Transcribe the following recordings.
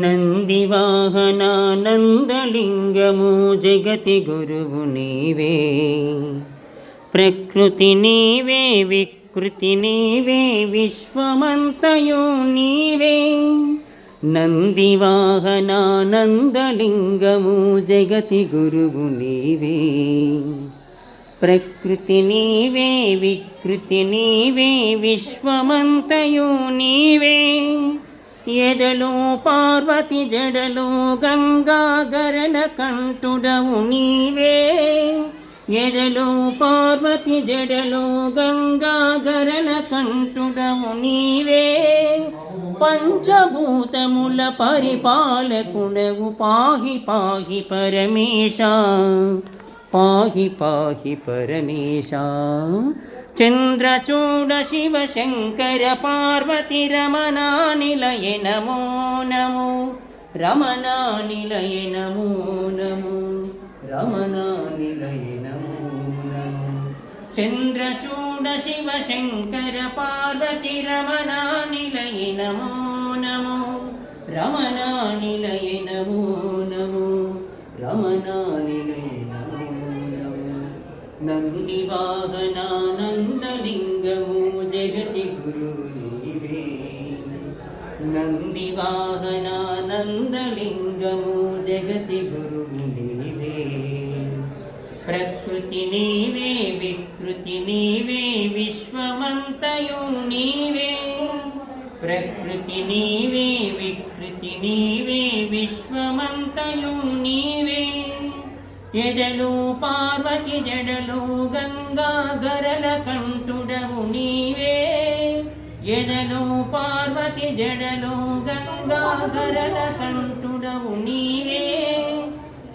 నందివాహనానందలింగము జగతి గురువు నీవే, ప్రకృతి నీవే వికృతి నీవే విశ్వమంతయు నీవే. నందివాహనానందలింగము జగతి గురువు నీవే, ప్రకృతి నీవే వికృతి నీవే విశ్వమంతయు నీవే. ఎదలో పార్వతి జడలో గంగాగరణ కంఠుడవు నీవే, ఎదలో పార్వతి జడలో గంగాగరణ కంఠుడవు నీవే. పంచభూతముల పరిపాలకుడవు పాహి పాహి పరమేశ, పాహి పాహి పరమేశ. చంద్రచూడ శివ శంకర పార్వతి రమణా నిలయ నమో నమో, రమణా నిలయ నమో నమో, రమణా నిలయ నమో నమో. చంద్రచూడ శివ శంకర పార్వతి రమణా నిలయ నమో నమో, రమణా నిలయ నమో నమో, రమణా నిలయ నమో నమో. నందివాహనానందలింగము జగతి గురువు నీవే, నందివాహనానందలింగము జగతి గురువు నీవే. ప్రకృతి నీవే వికృతి నీవే విశ్వమంతయు నీవే, ప్రకృతి నీవే వికృతి నీవే విశ్వమంతయు నీవే. ఎదలో పార్వతి జడలో గంగాగరల కంఠుడవు నీవే, ఎదలో పార్వతి జడలో గంగాగరల కంఠుడవు నీవే.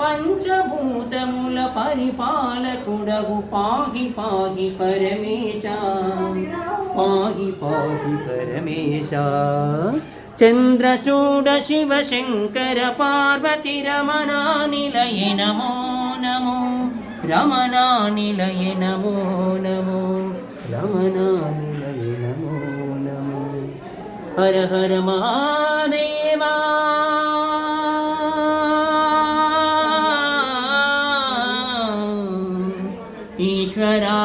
పంచభూతముల పరిపాలకుడవు పాహి పాహి పరమేశ, పాహి పాహి పరమేశ. చంద్రచూడ శివ శంకర పార్వతి రమణా నిలయ నమో నమో, రమణా నిలయ నమో నమో, రమణా నిలయ నమో నమో. హర హర మహాదేవా, ఈశ్వరా.